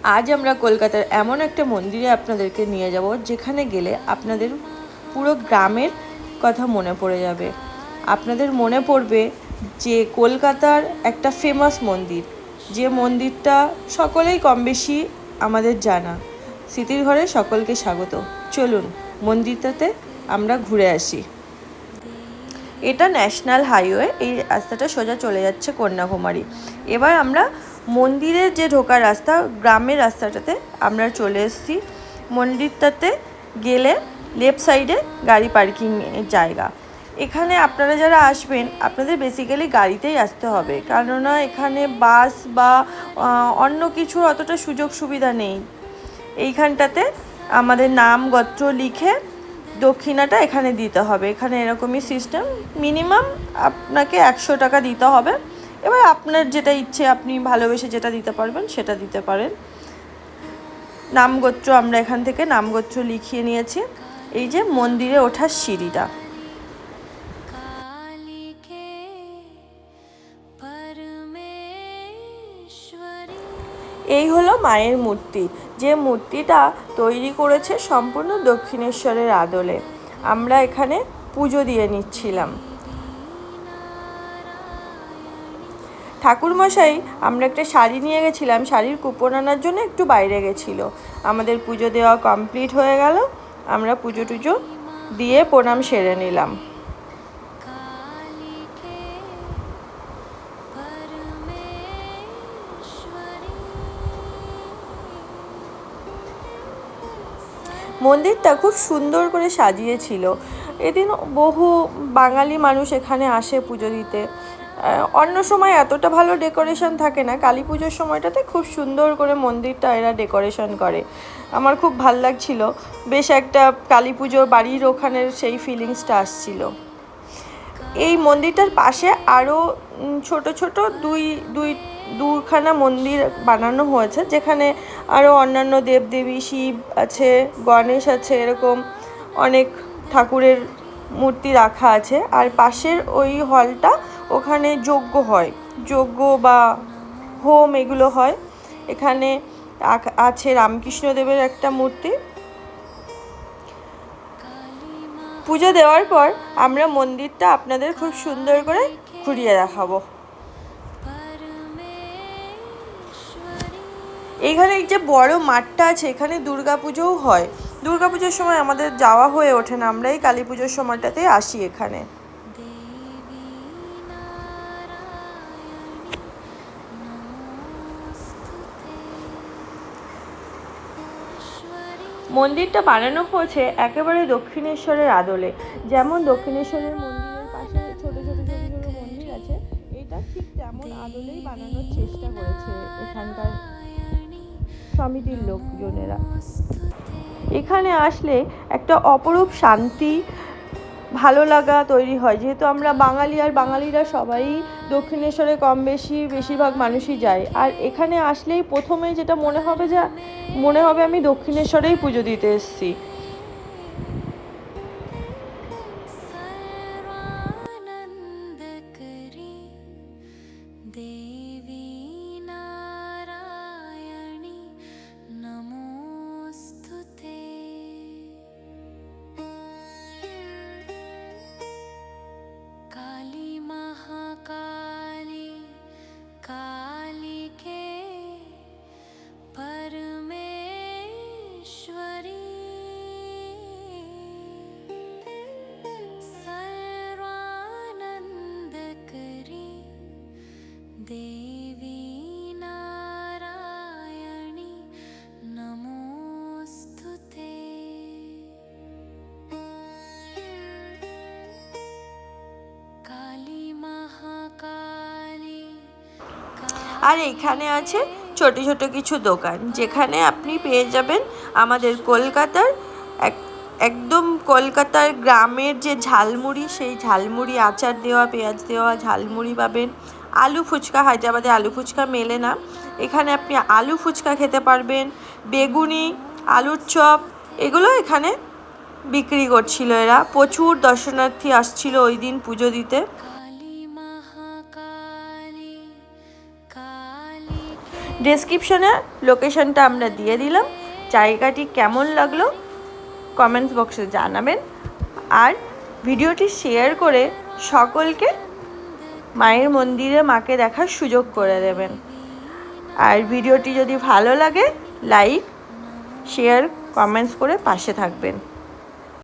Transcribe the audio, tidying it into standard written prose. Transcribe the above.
আজ আমরা কলকাতার এমন একটা মন্দিরে আপনাদেরকে নিয়ে যাব যেখানে গেলে আপনাদের পুরো গ্রামের কথা মনে পড়ে যাবে। আপনাদের মনে পড়বে যে কলকাতার একটা ফেমাস মন্দির, যে মন্দিরটা সকলেই কম বেশি আমাদের জানা। স্মৃতির ঘরে সকলকে স্বাগত। চলুন মন্দিরটাতে আমরা ঘুরে আসি। এটা ন্যাশনাল হাইওয়ে, এই রাস্তাটা সোজা চলে যাচ্ছে কন্যাকুমারী। এবার আমরা মন্দিরের যে ঢোকার রাস্তা, গ্রামের রাস্তাটাতে আমরা চলে এসেছি। মন্দিরটাতে গেলে লেফট সাইডে গাড়ি পার্কিংয়ের জায়গা। এখানে আপনারা যারা আসবেন আপনাদের বেসিক্যালি গাড়িতেই আসতে হবে, কেননা এখানে বাস বা অন্য কিছুর অতটা সুযোগ সুবিধা নেই। এইখানটাতে আমাদের নাম গোত্র লিখে দক্ষিণাটা এখানে দিতে হবে। এখানে এরকমই সিস্টেম, মিনিমাম আপনাকে 100 টাকা দিতে হবে। এবার আপনার যেটা ইচ্ছে, আপনি ভালোবেসে যেটা দিতে পারবেন সেটা দিতে পারেন। নামগোত্র আমরা এখান থেকে নামগোত্র লিখিয়ে নিয়েছি। এই যে মন্দিরে ওঠার সিঁড়িটা, এই হলো মায়ের মূর্তি, যে মূর্তিটা তৈরি করেছে সম্পূর্ণ দক্ষিণেশ্বরের আদলে। আমরা এখানে পুজো দিয়ে নিচ্ছিলাম। ঠাকুরমশাই আমরা একটা শাড়ি নিয়ে গেছিলাম, শাড়ির কুপন আনার জন্য একটু বাইরে গেছিলো। আমাদের পুজো দেওয়া কমপ্লিট হয়ে গেল, আমরা পুজো টুজো দিয়ে প্রণাম সেরে নিলাম। মন্দিরটা খুব সুন্দর করে সাজিয়েছিল। এদিন বহু বাঙালি মানুষ এখানে আসে পুজো দিতে। অন্য সময় এতটা ভালো ডেকোরেশন থাকে না, কালী পুজোর সময়টাতে খুব সুন্দর করে মন্দিরটা এরা ডেকোরেশন করে। আমার খুব ভাল লাগছিল, বেশ একটা কালী পুজোর বাড়ির ওখানের সেই ফিলিংসটা আসছিল। এই মন্দিরটার পাশে আরও ছোট ছোট দুখানা মন্দির বানানো হয়েছে, যেখানে আরও অন্যান্য দেবদেবী, শিব আছে, গণেশ আছে, এরকম অনেক ঠাকুরের মূর্তি রাখা আছে। আর পাশের ওই হলটা, ওখানে যজ্ঞ হয়, যজ্ঞ বা হোম এগুলো হয়। এখানে আছে রামকৃষ্ণদেবের একটা মূর্তি। পুজো দেওয়ার পর আমরা মন্দিরটা আপনাদের খুব সুন্দর করে ঘুরিয়ে দেখাবো। এইখানে যে বড় মাঠটা আছে, এখানে দুর্গাপুজোও হয়। দুর্গাপুজোর সময় আমাদের যাওয়া হয়ে ওঠে না, আমরা এই কালী পুজোর সময়টাতেই আসি এখানে। মন্দিরটা বানানো হয়েছে একেবারে দক্ষিণেশ্বরের আদলে। যেমন দক্ষিণেশ্বরের মন্দিরের পাশে ছোট ছোট মন্দির আছে, এটা ঠিক তেমন আদলেই বানানোর চেষ্টা করেছে এখানকার সমিতির লোকজনেরা। এখানে আসলে একটা অপরূপ শান্তি, ভালো লাগা তৈরি হয়। যেহেতু আমরা বাঙালি, আর বাঙালিরা সবাই দক্ষিণেশ্বরে কম বেশি বেশিরভাগ মানুষই যায়। আর এখানে আসলেই প্রথমে যেটা মনে হবে আমি দক্ষিণেশ্বরেই পুজো দিতে এসেছি। আর এখানে আছে ছোট ছোট কিছু দোকান, যেখানে আপনি পেয়ে যাবেন আমাদের কলকাতার একদম কলকাতার গ্রামের যে ঝালমুড়ি, সেই ঝালমুড়ি, আচার দেওয়া, পেঁয়াজ দেওয়া ঝালমুড়ি পাবেন। আলু ফুচকা, হায়দ্রাবাদে আলু ফুচকা মেলে না, এখানে আপনি আলু ফুচকা খেতে পারবেন। বেগুনি, আলুর চপ, এগুলো এখানে বিক্রি করছিল এরা। প্রচুর দর্শনার্থী আসছিল ওই দিন পুজো দিতে। ডেসক্রিপশনে লোকেশনটা আমরা দিয়ে দিলাম। জায়গাটি কেমন লাগলো কমেন্টস বক্সে জানাবেন, আর ভিডিওটি শেয়ার করে সকলকে মায়ের মন্দিরে মাকে দেখার সুযোগ করে দেবেন। আর ভিডিওটি যদি ভালো লাগে লাইক শেয়ার কমেন্টস করে পাশে থাকবেন।